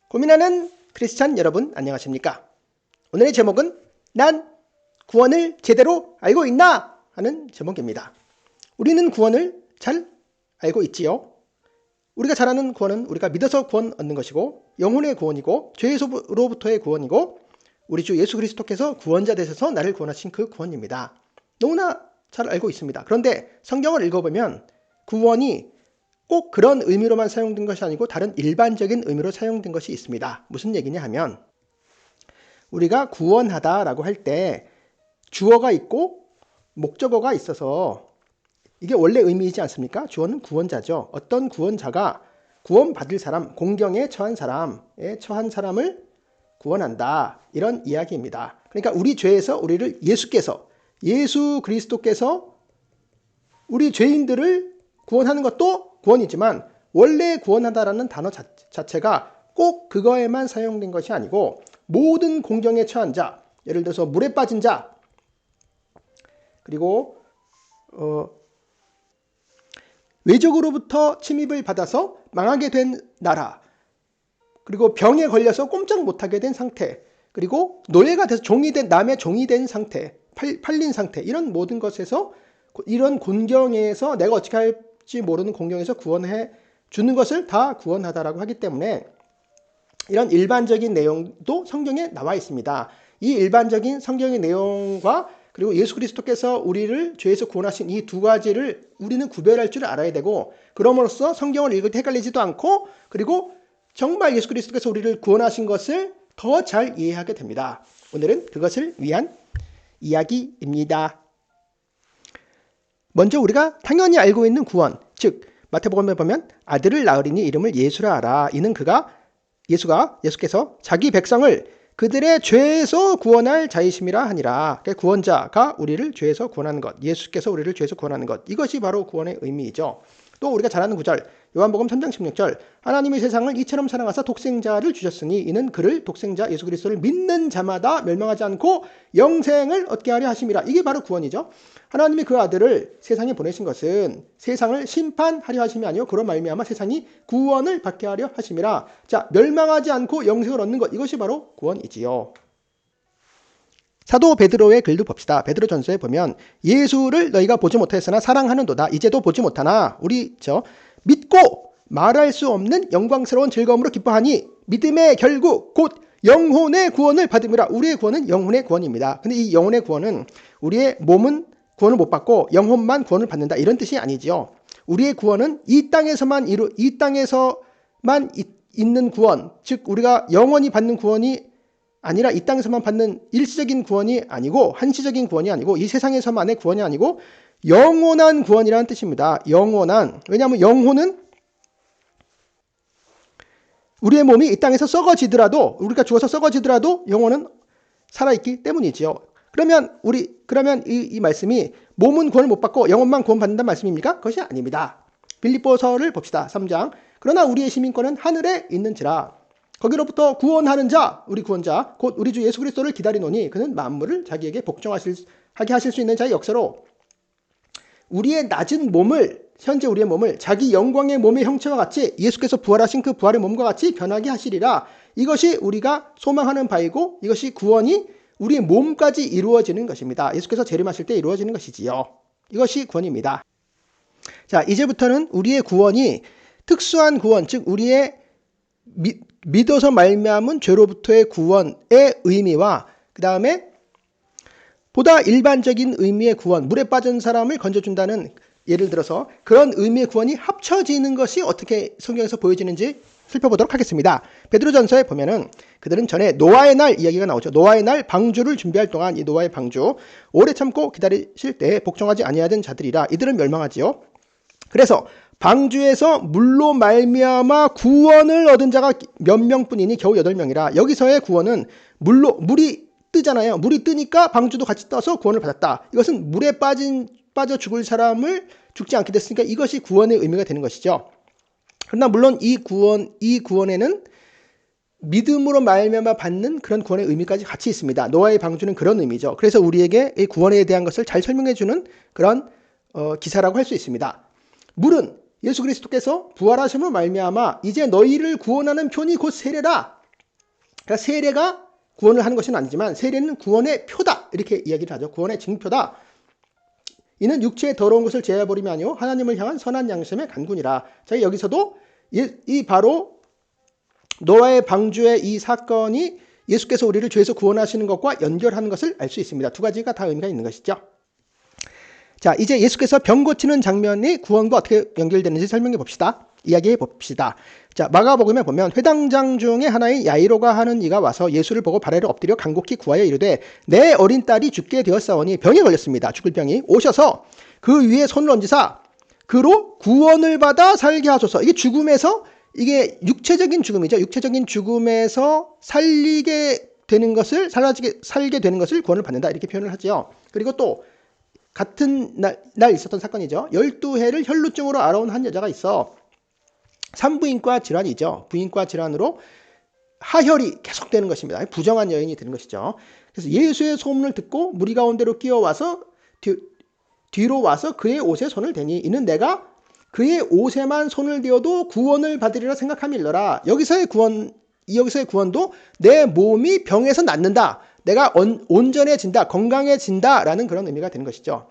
고민하는 크리스찬 여러분 안녕하십니까? 오늘의 제목은 난 구원을 제대로 알고 있나? 하는 제목입니다. 우리는 구원을 잘 알고 있지요. 우리가 잘 아는 구원은 우리가 믿어서 구원 얻는 것이고 영혼의 구원이고 죄에서로부터의 구원이고 우리 주 예수 그리스도께서 구원자 되셔서 나를 구원하신 그 구원입니다. 너무나 잘 알고 있습니다. 그런데 성경을 읽어보면 구원이 꼭 그런 의미로만 사용된 것이 아니고 다른 일반적인 의미로 사용된 것이 있습니다. 무슨 얘기냐 하면 우리가 구원하다라고 할 때 주어가 있고 목적어가 있어서 이게 원래 의미이지 않습니까? 주어는 구원자죠. 어떤 구원자가 구원받을 사람, 공경에 처한 사람을 구원한다. 이런 이야기입니다. 그러니까 우리 죄에서 우리를 예수 그리스도께서 우리 죄인들을 구원하는 것도 구원이지만 원래 구원하다라는 단어 자체가 꼭 그거에만 사용된 것이 아니고 모든 공경에 처한 자, 예를 들어서 물에 빠진 자, 그리고 외적으로부터 침입을 받아서 망하게 된 나라, 그리고 병에 걸려서 꼼짝 못하게 된 상태, 그리고 노예가 돼서 남의 종이 된 상태, 팔린 상태, 이런 모든 것에서 이런 곤경에서 내가 어떻게 할지 모르는 공경에서 구원해 주는 것을 다 구원하다라고 하기 때문에 이런 일반적인 내용도 성경에 나와 있습니다. 이 일반적인 성경의 내용과 그리고 예수 그리스도께서 우리를 죄에서 구원하신 이 두 가지를 우리는 구별할 줄 알아야 되고, 그럼으로써 성경을 읽을 때 헷갈리지도 않고, 그리고 정말 예수 그리스도께서 우리를 구원하신 것을 더 잘 이해하게 됩니다. 오늘은 그것을 위한 이야기입니다. 먼저 우리가 당연히 알고 있는 구원, 즉 마태복음에 보면 아들을 낳으리니 이름을 예수라 하라. 이는 예수께서 자기 백성을 그들의 죄에서 구원할 자이심이라 하니라. 구원자가 우리를 죄에서 구원하는 것, 예수께서 우리를 죄에서 구원하는 것, 이것이 바로 구원의 의미이죠. 또 우리가 잘 아는 구절, 요한복음 3장 16절, 하나님이 세상을 이처럼 사랑하사 독생자를 주셨으니 이는 그를 독생자 예수 그리스도를 믿는 자마다 멸망하지 않고 영생을 얻게 하려 하심이라. 이게 바로 구원이죠. 하나님이 그 아들을 세상에 보내신 것은 세상을 심판하려 하심이 아니요 그로 말미암아 세상이 구원을 받게 하려 하심이라. 자, 멸망하지 않고 영생을 얻는 것, 이것이 바로 구원이지요. 사도 베드로의 글도 봅시다. 베드로전서에 보면 예수를 너희가 보지 못하였으나 사랑하는도다. 이제도 보지 못하나 우리 믿고 말할 수 없는 영광스러운 즐거움으로 기뻐하니 믿음의 결국 곧 영혼의 구원을 받음이라. 우리의 구원은 영혼의 구원입니다. 근데 이 영혼의 구원은 우리의 몸은 구원을 못 받고 영혼만 구원을 받는다, 이런 뜻이 아니지요. 우리의 구원은 이 땅에서만 있는 구원, 즉 우리가 영원히 받는 구원이 아니라 이 땅에서만 받는 일시적인 구원이 아니고 한시적인 구원이 아니고 이 세상에서만의 구원이 아니고 영원한 구원이라는 뜻입니다. 영원한. 왜냐하면 영혼은 우리의 몸이 이 땅에서 썩어지더라도, 우리가 죽어서 썩어지더라도 영혼은 살아있기 때문이지요. 그러면 이 말씀이 몸은 구원을 못 받고 영혼만 구원받는다는 말씀입니까? 그것이 아닙니다. 빌립보서를 봅시다. 3장. 그러나 우리의 시민권은 하늘에 있는지라. 거기로부터 구원하는 자, 우리 구원자, 곧 우리 주 예수 그리스도를 기다리노니 그는 만물을 자기에게 복종하게 하실 수 있는 자의 역사로 우리의 낮은 몸을, 현재 우리의 몸을 자기 영광의 몸의 형체와 같이 예수께서 부활하신 그 부활의 몸과 같이 변하게 하시리라. 이것이 우리가 소망하는 바이고 이것이 구원이 우리의 몸까지 이루어지는 것입니다. 예수께서 재림하실 때 이루어지는 것이지요. 이것이 구원입니다. 자, 이제부터는 우리의 구원이 특수한 구원, 즉 우리의 믿어서 말미암은 죄로부터의 구원의 의미와 그 다음에 보다 일반적인 의미의 구원, 물에 빠진 사람을 건져준다는, 예를 들어서 그런 의미의 구원이 합쳐지는 것이 어떻게 성경에서 보여지는지 살펴보도록 하겠습니다. 베드로전서에 보면은 그들은 전에 노아의 날 이야기가 나오죠. 노아의 날 방주를 준비할 동안 이 노아의 방주 오래 참고 기다리실 때 복종하지 아니하던 자들이라. 이들은 멸망하지요. 그래서 방주에서 물로 말미암아 구원을 얻은 자가 몇 명뿐이니 겨우 8명이라. 여기서의 구원은 물이 뜨잖아요. 물이 뜨니까 방주도 같이 떠서 구원을 받았다. 이것은 물에 빠져 죽을 사람을 죽지 않게 됐으니까 이것이 구원의 의미가 되는 것이죠. 그러나 물론 이 구원에는 믿음으로 말미암아 받는 그런 구원의 의미까지 같이 있습니다. 노아의 방주는 그런 의미죠. 그래서 우리에게 이 구원에 대한 것을 잘 설명해 주는 그런 기사라고 할 수 있습니다. 물은 예수 그리스도께서 부활하심으로 말미암아 이제 너희를 구원하는 편이 곧 세례라. 그러니까 세례가 구원을 하는 것은 아니지만 세례는 구원의 표다 이렇게 이야기를 하죠. 구원의 증표다. 이는 육체의 더러운 것을 제어해버리며 아니요 하나님을 향한 선한 양심의 간군이라. 자, 여기서도 이 바로 노아의 방주의 이 사건이 예수께서 우리를 죄에서 구원하시는 것과 연결하는 것을 알 수 있습니다. 두 가지가 다 의미가 있는 것이죠. 자, 이제 예수께서 병 고치는 장면이 구원과 어떻게 연결되는지 설명해 봅시다. 이야기해 봅시다. 자, 마가복음에 보면 회당장 중에 하나인 야이로가 하는 이가 와서 예수를 보고 발에를 엎드려 간곡히 구하여 이르되 내 어린 딸이 죽게 되었사오니 병에 걸렸습니다. 죽을 병이. 오셔서 그 위에 손을 얹으사 그로 구원을 받아 살게 하소서. 이게 죽음에서 이게 육체적인 죽음이죠. 육체적인 죽음에서 살게 되는 것을 살게 되는 것을 구원을 받는다 이렇게 표현을 하죠. 그리고 또 같은 날 있었던 사건이죠. 12해를 혈루증으로 앓아온 한 여자가 있어 산부인과 질환이죠. 부인과 질환으로 하혈이 계속되는 것입니다. 부정한 여인이 되는 것이죠. 그래서 예수의 소문을 듣고 무리 가운데로 끼어와서 뒤로 와서 그의 옷에 손을 대니 이는 내가 그의 옷에만 손을 대어도 구원을 받으리라 생각함일러라. 여기서의 구원도 내 몸이 병에서 낫는다. 내가 온전해진다. 건강해진다. 라는 그런 의미가 되는 것이죠.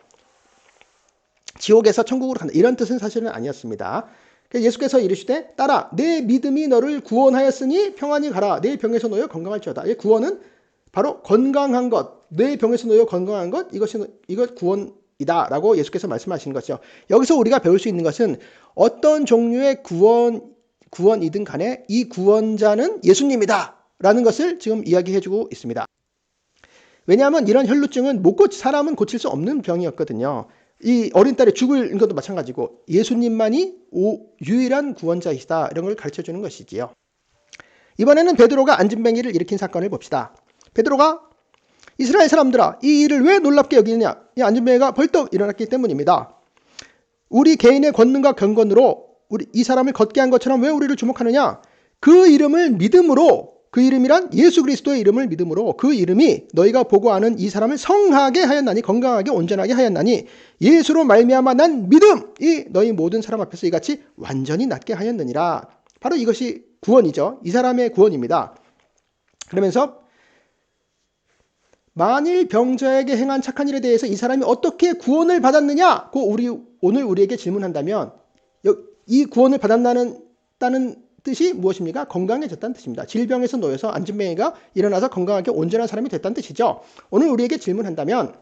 지옥에서 천국으로 간다. 이런 뜻은 사실은 아니었습니다. 예수께서 이르시되 딸아 내 믿음이 너를 구원하였으니 평안히 가라. 내 병에서 놓여 건강할지어다. 이 구원은 바로 건강한 것. 내 병에서 놓여 건강한 것. 이것 구원이다. 라고 예수께서 말씀하시는 것이죠. 여기서 우리가 배울 수 있는 것은 어떤 종류의 구원이든 간에 이 구원자는 예수님이다. 라는 것을 지금 이야기해주고 있습니다. 왜냐하면 이런 혈루증은 사람은 고칠 수 없는 병이었거든요. 이 어린 딸이 죽을 것도 마찬가지고 예수님만이 유일한 구원자이시다. 이런 걸 가르쳐주는 것이지요. 이번에는 베드로가 안진뱅이를 일으킨 사건을 봅시다. 베드로가 이스라엘 사람들아 이 일을 왜 놀랍게 여기느냐. 이 안진뱅이가 벌떡 일어났기 때문입니다. 우리 개인의 권능과 경건으로 이 사람을 걷게 한 것처럼 왜 우리를 주목하느냐. 그 이름을 믿음으로 그 이름이란 예수 그리스도의 이름을 믿음으로 그 이름이 너희가 보고 아는 이 사람을 성하게 하였나니 건강하게 온전하게 하였나니 예수로 말미암아 난 믿음이 너희 모든 사람 앞에서 이같이 완전히 낫게 하였느니라. 바로 이것이 구원이죠. 이 사람의 구원입니다. 그러면서 만일 병자에게 행한 착한 일에 대해서 이 사람이 어떻게 구원을 받았느냐? 오늘 우리에게 질문한다면 이 구원을 받았다는 뜻이 무엇입니까? 건강해졌다는 뜻입니다. 질병에서 놓여서 안진뱅이가 일어나서 건강하게 온전한 사람이 됐다는 뜻이죠. 오늘 우리에게 질문한다면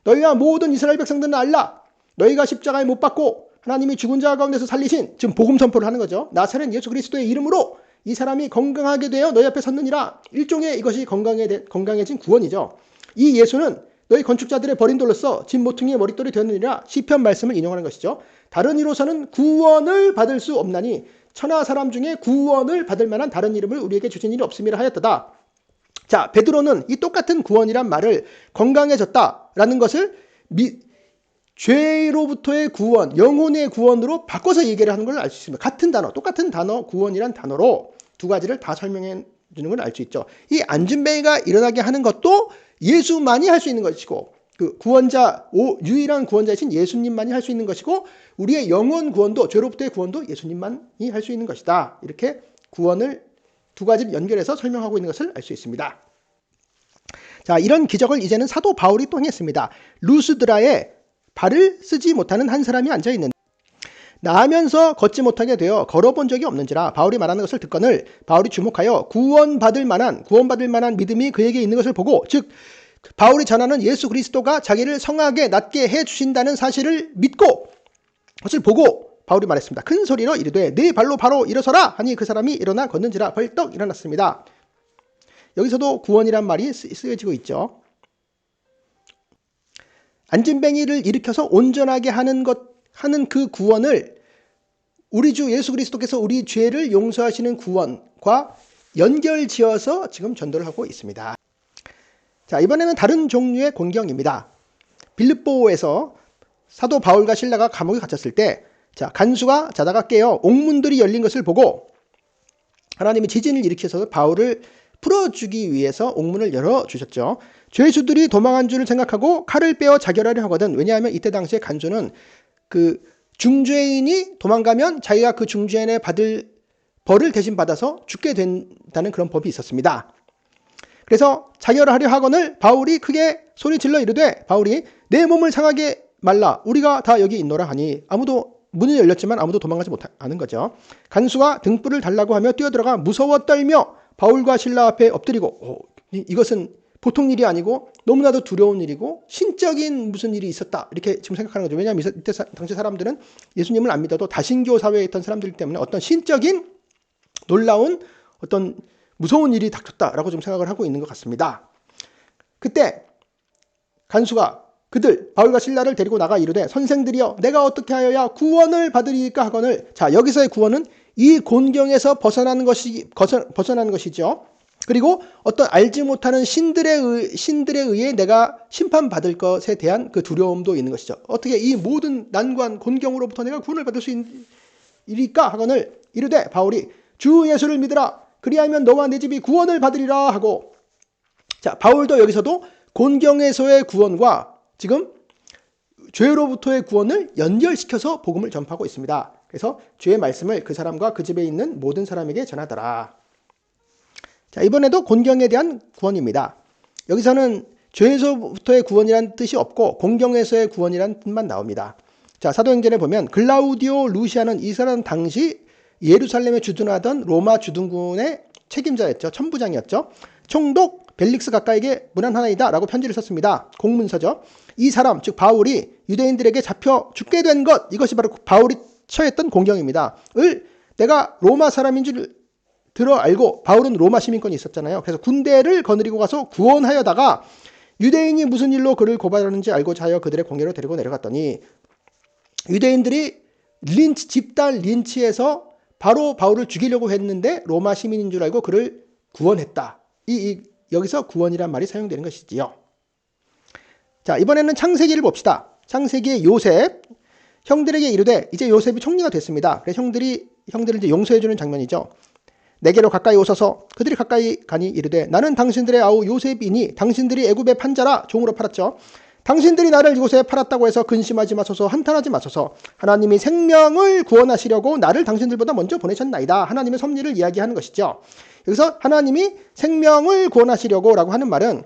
너희와 모든 이스라엘 백성들은 알라. 너희가 십자가에 못 박고 하나님이 죽은 자 가운데서 살리신 지금 복음 선포를 하는 거죠. 나사렛 예수 그리스도의 이름으로 이 사람이 건강하게 되어 너희 앞에 섰느니라. 일종의 이것이 건강해진 구원이죠. 이 예수는 너희 건축자들의 버린 돌로서 진 모퉁이의 머릿돌이 되었느니라. 시편 말씀을 인용하는 것이죠. 다른 이로서는 구원을 받을 수 없나니 천하 사람 중에 구원을 받을 만한 다른 이름을 우리에게 주신 일이 없음이라 하였다다. 자, 베드로는 이 똑같은 구원이란 말을 건강해졌다라는 것을 죄로부터의 구원, 영혼의 구원으로 바꿔서 얘기를 하는 걸 알 수 있습니다. 같은 단어, 똑같은 단어, 구원이란 단어로 두 가지를 다 설명해 주는 걸 알 수 있죠. 이 안진뱅이가 일어나게 하는 것도 예수만이 할 수 있는 것이고 그 유일한 구원자이신 예수님만이 할 수 있는 것이고 우리의 영혼 구원도 죄로부터의 구원도 예수님만이 할 수 있는 것이다. 이렇게 구원을 두 가지를 연결해서 설명하고 있는 것을 알 수 있습니다. 자, 이런 기적을 이제는 사도 바울이 또 행했습니다. 루스드라에 발을 쓰지 못하는 한 사람이 앉아있는데 나으면서 걷지 못하게 되어 걸어본 적이 없는지라. 바울이 말하는 것을 듣거늘 바울이 주목하여 구원받을 만한 믿음이 그에게 있는 것을 보고 즉 바울이 전하는 예수 그리스도가 자기를 성하게 낫게 해주신다는 사실을 믿고 그것을 보고 바울이 말했습니다. 큰 소리로 이르되 네 발로 바로 일어서라 하니 그 사람이 일어나 걷는지라. 벌떡 일어났습니다. 여기서도 구원이란 말이 쓰여지고 있죠. 안진뱅이를 일으켜서 온전하게 하는 그 구원을 우리 주 예수 그리스도께서 우리 죄를 용서하시는 구원과 연결지어서 지금 전도를 하고 있습니다. 자, 이번에는 다른 종류의 곤경입니다. 빌립보에서 사도 바울과 실라가 감옥에 갇혔을 때 간수가 자다가 깨어 옥문들이 열린 것을 보고 하나님이 지진을 일으켜서 바울을 풀어주기 위해서 옥문을 열어주셨죠. 죄수들이 도망한 줄을 생각하고 칼을 빼어 자결하려 하거든. 왜냐하면 이때 당시에 간수는 그 중죄인이 도망가면 자기가 그 중죄인의 받을 벌을 대신 받아서 죽게 된다는 그런 법이 있었습니다. 그래서 자결하려 하거늘 바울이 크게 소리 질러 이르되 바울이 내 몸을 상하게 말라 우리가 다 여기 있노라 하니 아무도 문이 열렸지만 아무도 도망가지 못하는 거죠. 간수가 등불을 달라고 하며 뛰어들어가 무서워 떨며 바울과 실라 앞에 엎드리고 이것은 보통 일이 아니고 너무나도 두려운 일이고 신적인 무슨 일이 있었다 이렇게 지금 생각하는 거죠. 왜냐하면 이때 당시 사람들은 예수님을 안 믿어도 다신교 사회에 있던 사람들이기 때문에 어떤 신적인 놀라운 어떤 무서운 일이 닥쳤다라고 좀 생각을 하고 있는 것 같습니다. 그때 간수가 그들 바울과 실라를 데리고 나가 이르되 선생들이여 내가 어떻게 하여야 구원을 받으리까 하거늘. 자, 여기서의 구원은 이 곤경에서 벗어나는 것이죠. 그리고 어떤 알지 못하는 신들에 의해 내가 심판받을 것에 대한 그 두려움도 있는 것이죠. 어떻게 이 모든 난관 곤경으로부터 내가 구원을 받을 수 있으리까 하거늘. 이르되 바울이 주 예수를 믿으라 그리하면 너와 내 집이 구원을 받으리라 하고. 자, 바울도 여기서도 곤경에서의 구원과 지금 죄로부터의 구원을 연결시켜서 복음을 전파하고 있습니다. 그래서 주의 말씀을 그 사람과 그 집에 있는 모든 사람에게 전하더라. 자, 이번에도 곤경에 대한 구원입니다. 여기서는 죄에서부터의 구원이란 뜻이 없고 곤경에서의 구원이란 뜻만 나옵니다. 자, 사도행전에 보면 글라우디오 루시아는 이 사람 당시 예루살렘에 주둔하던 로마 주둔군의 책임자였죠. 천부장이었죠. 총독 벨릭스 가까이에게 문안하나이다 라고 편지를 썼습니다. 공문서죠. 이 사람 즉 바울이 유대인들에게 잡혀 죽게 된 것, 이것이 바로 바울이 처했던 공경입니다. 을 내가 로마 사람인 줄 들어 알고, 바울은 로마 시민권이 있었잖아요. 그래서 군대를 거느리고 가서 구원하여다가 유대인이 무슨 일로 그를 고발하는지 알고자 하여 그들의 공회로 데리고 내려갔더니 유대인들이 집단 린치해서 바로 바울을 죽이려고 했는데 로마 시민인 줄 알고 그를 구원했다. 여기서 구원이란 말이 사용되는 것이지요. 자, 이번에는 창세기를 봅시다. 창세기의 요셉, 형들에게 이르되, 이제 요셉이 총리가 됐습니다. 그래서 형들을 이제 용서해주는 장면이죠. 내게로 가까이 오소서. 그들이 가까이 가니 이르되, 나는 당신들의 아우 요셉이니 당신들이 애굽의 판자라. 종으로 팔았죠. 당신들이 나를 이곳에 팔았다고 해서 근심하지 마소서, 한탄하지 마소서. 하나님이 생명을 구원하시려고 나를 당신들보다 먼저 보내셨나이다. 하나님의 섭리를 이야기하는 것이죠. 여기서 하나님이 생명을 구원하시려고 라고 하는 말은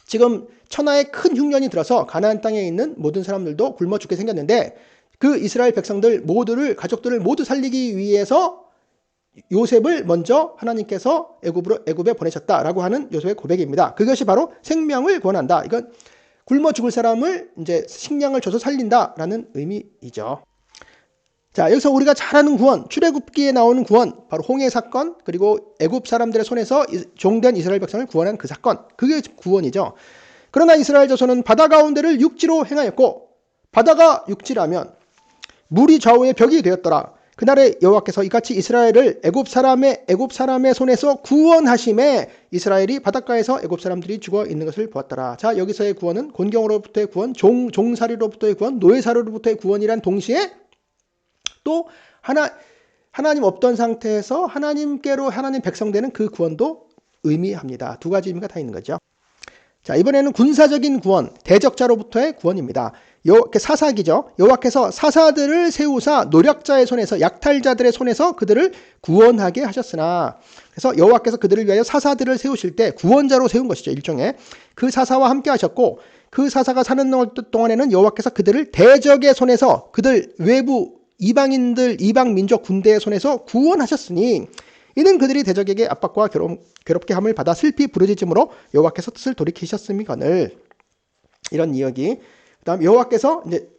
지금 천하에 큰 흉년이 들어서 가나안 땅에 있는 모든 사람들도 굶어 죽게 생겼는데 그 이스라엘 백성들 가족들을 모두 살리기 위해서 요셉을 먼저 하나님께서 애굽에 보내셨다라고 하는 요셉의 고백입니다. 그것이 바로 생명을 구원한다. 이건 굶어 죽을 사람을 이제 식량을 줘서 살린다라는 의미이죠. 자, 여기서 우리가 잘 아는 구원, 출애굽기에 나오는 구원, 바로 홍해 사건, 그리고 애굽 사람들의 손에서 종된 이스라엘 백성을 구원한 그 사건, 그게 구원이죠. 그러나 이스라엘 자손은 바다 가운데를 육지로 행하였고, 바다가 육지라면 물이 좌우에 벽이 되었더라. 그날에 여호와께서 이같이 이스라엘을 애굽 사람의 손에서 구원하심에 이스라엘이 바닷가에서 애굽 사람들이 죽어 있는 것을 보았더라. 자, 여기서의 구원은 곤경으로부터의 구원, 종살이로부터의 구원, 노예살이로부터의 구원이란 동시에 또 하나님 없던 상태에서 하나님 백성 되는 그 구원도 의미합니다. 두 가지 의미가 다 있는 거죠. 자, 이번에는 군사적인 구원, 대적자로부터의 구원입니다. 사사기죠. 여호와께서 사사들을 세우사 노략자의 손에서, 약탈자들의 손에서 그들을 구원하게 하셨으나, 그래서 여호와께서 그들을 위하여 사사들을 세우실 때 구원자로 세운 것이죠. 일종의 그 사사와 함께 하셨고, 그 사사가 사는 동안에는 여호와께서 그들을 대적의 손에서, 그들 외부 이방인들, 이방 민족 군대의 손에서 구원하셨으니 이는 그들이 대적에게 압박과 괴롭게 함을 받아 슬피 부르짖음으로 여호와께서 뜻을 돌이키셨음이거늘. 이런 이야기. 그다음 여호와께서 이제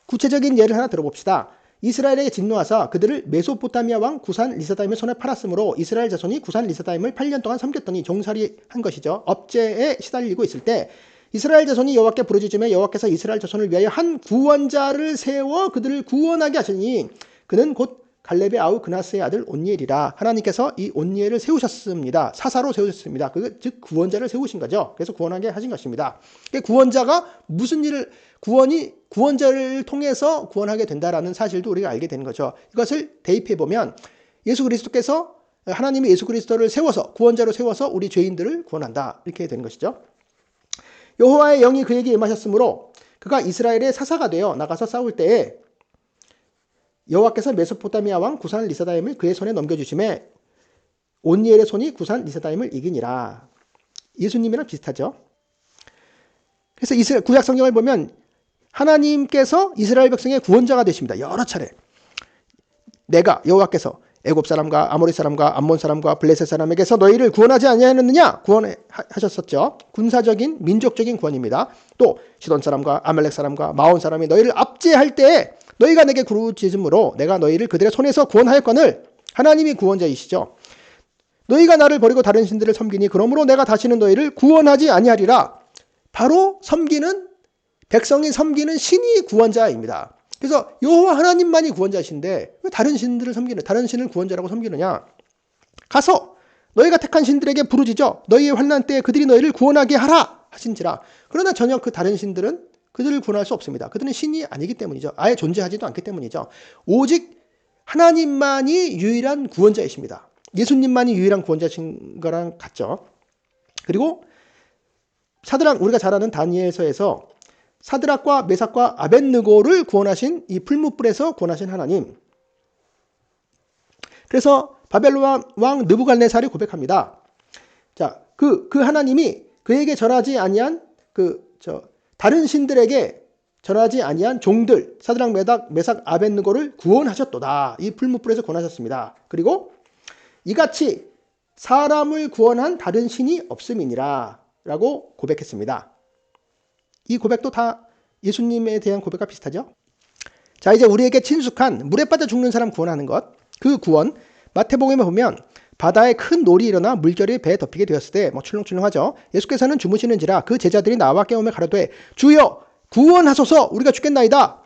구체적인 예를 하나 들어봅시다. 이스라엘에게 진노하사 그들을 메소포타미아 왕 구산 리사다임의 손에 팔았으므로 이스라엘 자손이 구산 리사다임을 8년 동안 섬겼더니 종살이한 것이죠. 업죄에 시달리고 있을 때 이스라엘 자손이 여호와께 부르짖음에 여호와께서 이스라엘 자손을 위하여 한 구원자를 세워 그들을 구원하게 하시니 그는 곧 갈렙의 아우 그나스의 아들 온니엘이라. 하나님께서 이 온니엘을 세우셨습니다. 사사로 세우셨습니다. 즉 구원자를 세우신 거죠. 그래서 구원하게 하신 것입니다. 구원자가 무슨 일을 구원자를 통해서 구원하게 된다라는 사실도 우리가 알게 되는 거죠. 이것을 대입해 보면 예수 그리스도께서 하나님이 예수 그리스도를 세워서 구원자로 세워서 우리 죄인들을 구원한다 이렇게 되는 것이죠. 여호와의 영이 그에게 임하셨으므로 그가 이스라엘의 사사가 되어 나가서 싸울 때에 여호와께서 메소포타미아 왕 구산 리사다임을 그의 손에 넘겨주심에 온니엘의 손이 구산 리사다임을 이기니라. 예수님이랑 비슷하죠. 그래서 구약 성경을 보면 하나님께서 이스라엘 백성의 구원자가 되십니다. 여러 차례. 내가 여호와께서 애굽 사람과 아모리 사람과 암몬 사람과 블레셋 사람에게서 너희를 구원하지 아니하였느냐? 구원하셨었죠. 군사적인 민족적인 구원입니다. 또 시돈 사람과 아말렉 사람과 마온 사람이 너희를 압제할 때에 너희가 내게 부르짖음으로 내가 너희를 그들의 손에서 구원하였거늘. 하나님이 구원자이시죠. 너희가 나를 버리고 다른 신들을 섬기니 그러므로 내가 다시는 너희를 구원하지 아니하리라. 바로 백성이 섬기는 신이 구원자입니다. 그래서 여호와 하나님만이 구원자신데 왜 다른 신들을 섬기는, 다른 신을 구원자라고 섬기느냐? 가서 너희가 택한 신들에게 부르짖어 너희의 환난 때에 그들이 너희를 구원하게 하라 하신지라. 그러나 전혀 그 다른 신들은 그들을 구원할 수 없습니다. 그들은 신이 아니기 때문이죠. 아예 존재하지도 않기 때문이죠. 오직 하나님만이 유일한 구원자이십니다. 예수님만이 유일한 구원자신 거랑 같죠. 그리고 우리가 잘 아는 다니엘서에서 사드락과 메삭과 아벳느고를 구원하신, 이 풀무불에서 구원하신 하나님. 그래서 바벨론 왕 느부갓네살이 고백합니다. 자, 그 하나님이 그에게 절하지 아니한 다른 신들에게 절하지 아니한 종들 사드락, 메삭, 아벳느고를 구원하셨도다. 이 풀무불에서 구원하셨습니다. 그리고 이같이 사람을 구원한 다른 신이 없음이니라 라고 고백했습니다. 이 고백도 다 예수님에 대한 고백과 비슷하죠. 자, 이제 우리에게 친숙한 물에 빠져 죽는 사람 구원하는 것, 그 구원, 마태복음에 보면 바다에 큰 놀이 일어나 물결이 배에 덮이게 되었을 때 출렁출렁하죠. 예수께서는 주무시는지라 그 제자들이 나와 깨우며 가로되 주여 구원하소서 우리가 죽겠나이다.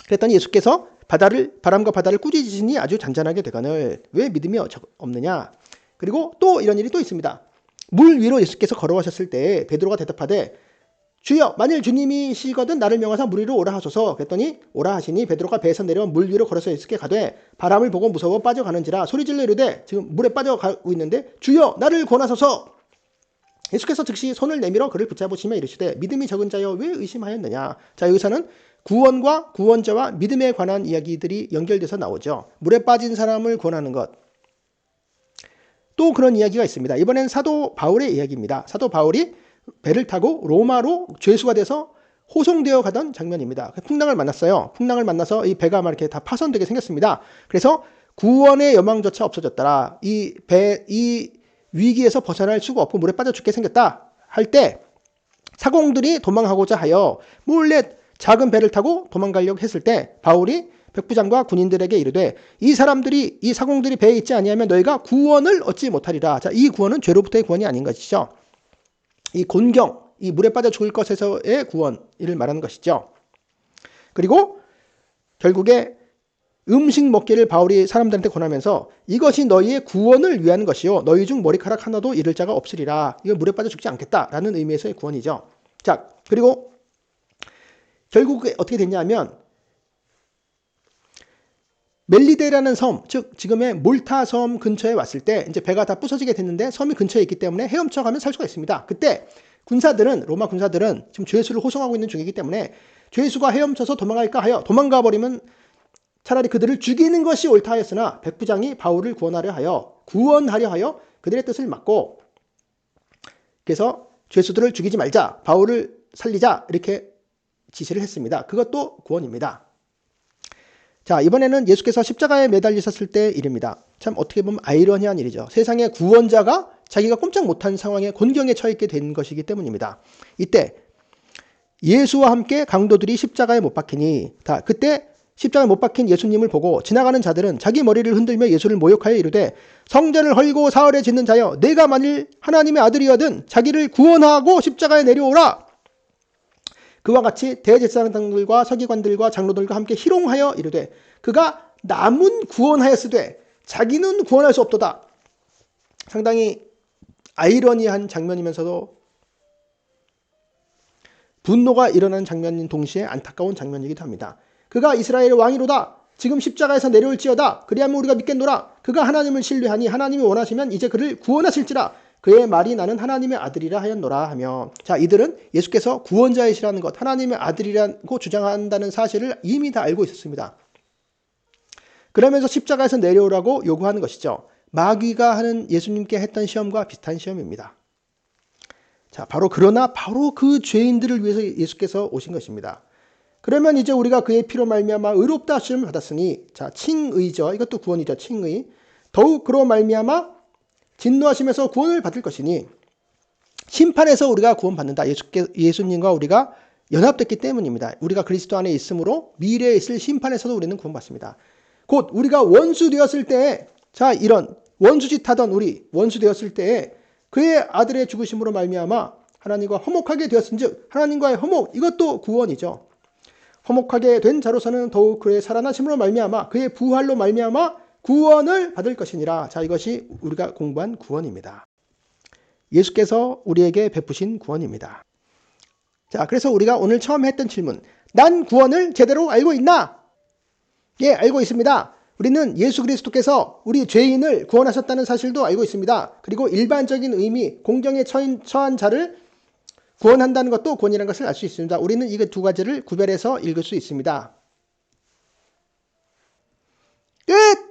그랬더니 예수께서 바람과 바다를 꾸짖으시니 아주 잔잔하게 되거늘 왜 믿음이 없느냐. 그리고 또 이런 일이 또 있습니다. 물 위로 예수께서 걸어가셨을 때 베드로가 대답하되 주여 만일 주님이시거든 나를 명하사 물 위로 오라 하소서. 그랬더니 오라 하시니 베드로가 배에서 내려 물 위로 걸어서 예수께 가되 바람을 보고 무서워 빠져가는지라 소리질러 이르되 지금 물에 빠져가고 있는데 주여 나를 구원하소서. 예수께서 즉시 손을 내밀어 그를 붙잡으시며 이르시되 믿음이 적은 자여 왜 의심하였느냐. 자, 여기서는 구원과 구원자와 믿음에 관한 이야기들이 연결돼서 나오죠. 물에 빠진 사람을 구원하는 것. 또 그런 이야기가 있습니다. 이번엔 사도 바울의 이야기입니다. 사도 바울이 배를 타고 로마로 죄수가 돼서 호송되어 가던 장면입니다. 풍랑을 만났어요. 풍랑을 만나서 이 배가 막 이렇게 다 파손되게 생겼습니다. 그래서 구원의 여망조차 없어졌더라. 이 위기에서 벗어날 수가 없고 물에 빠져 죽게 생겼다 할 때 사공들이 도망하고자 하여 몰래 작은 배를 타고 도망가려고 했을 때 바울이 백부장과 군인들에게 이르되 이 사공들이 배에 있지 아니하면 너희가 구원을 얻지 못하리라. 자, 이 구원은 죄로부터의 구원이 아닌 것이죠. 이 곤경, 이 물에 빠져 죽을 것에서의 구원을 말하는 것이죠. 그리고 결국에 음식 먹기를 바울이 사람들한테 권하면서 이것이 너희의 구원을 위한 것이요 너희 중 머리카락 하나도 잃을 자가 없으리라. 이거 물에 빠져 죽지 않겠다라는 의미에서의 구원이죠. 자, 그리고 결국에 어떻게 됐냐면 멜리데라는 섬, 즉 지금의 몰타 섬 근처에 왔을 때 이제 배가 다 부서지게 됐는데 섬이 근처에 있기 때문에 헤엄쳐 가면 살 수가 있습니다. 그때 로마 군사들은 지금 죄수를 호송하고 있는 중이기 때문에 죄수가 헤엄쳐서 도망갈까 하여 도망가 버리면 차라리 그들을 죽이는 것이 옳다 하였으나 백부장이 바울을 구원하려 하여 그들의 뜻을 막고 그래서 죄수들을 죽이지 말자, 바울을 살리자 이렇게 지시를 했습니다. 그것도 구원입니다. 자, 이번에는 예수께서 십자가에 매달리셨을 때 일입니다. 참 어떻게 보면 아이러니한 일이죠. 세상의 구원자가 자기가 꼼짝 못한 상황에 곤경에 처했게 된 것이기 때문입니다. 이때 예수와 함께 강도들이 십자가에 못 박히니 그때 십자가에 못 박힌 예수님을 보고 지나가는 자들은 자기 머리를 흔들며 예수를 모욕하여 이르되 성전을 헐고 사흘에 짓는 자여 내가 만일 하나님의 아들이거든 자기를 구원하고 십자가에 내려오라. 그와 같이 대제사장들과 서기관들과 장로들과 함께 희롱하여 이르되 그가 남은 구원하였으되 자기는 구원할 수 없도다. 상당히 아이러니한 장면이면서도 분노가 일어나는 장면인 동시에 안타까운 장면이기도 합니다. 그가 이스라엘의 왕이로다. 지금 십자가에서 내려올지어다. 그리하면 우리가 믿겠노라. 그가 하나님을 신뢰하니 하나님이 원하시면 이제 그를 구원하실지라. 그의 말이 나는 하나님의 아들이라 하였노라 하며, 자, 이들은 예수께서 구원자이시라는 것, 하나님의 아들이라고 주장한다는 사실을 이미 다 알고 있었습니다. 그러면서 십자가에서 내려오라고 요구하는 것이죠. 마귀가 하는 예수님께 했던 시험과 비슷한 시험입니다. 자, 바로 그 죄인들을 위해서 예수께서 오신 것입니다. 그러면 이제 우리가 그의 피로 말미암아 의롭다 하심을 받았으니, 자, 칭의죠. 이것도 구원이죠. 칭의. 더욱 그로 말미암아 진노하심에서 구원을 받을 것이니, 심판에서 우리가 구원받는다. 예수님과 우리가 연합됐기 때문입니다. 우리가 그리스도 안에 있으므로 미래에 있을 심판에서도 우리는 구원받습니다. 곧 우리가 원수 되었을 때에, 자, 이런 원수짓 하던 우리 원수 되었을 때에 그의 아들의 죽으심으로 말미암아 하나님과 화목하게 되었은즉, 하나님과의 화목, 이것도 구원이죠. 화목하게 된 자로서는 더욱 그의 살아나심으로 말미암아 그의 부활로 말미암아 구원을 받을 것이니라. 자, 이것이 우리가 공부한 구원입니다. 예수께서 우리에게 베푸신 구원입니다. 자, 그래서 우리가 오늘 처음 했던 질문, 난 구원을 제대로 알고 있나? 예, 알고 있습니다. 우리는 예수 그리스도께서 우리 죄인을 구원하셨다는 사실도 알고 있습니다. 그리고 일반적인 의미, 공경에 처한 자를 구원한다는 것도 구원이라는 것을 알 수 있습니다. 우리는 이 두 가지를 구별해서 읽을 수 있습니다. 끝!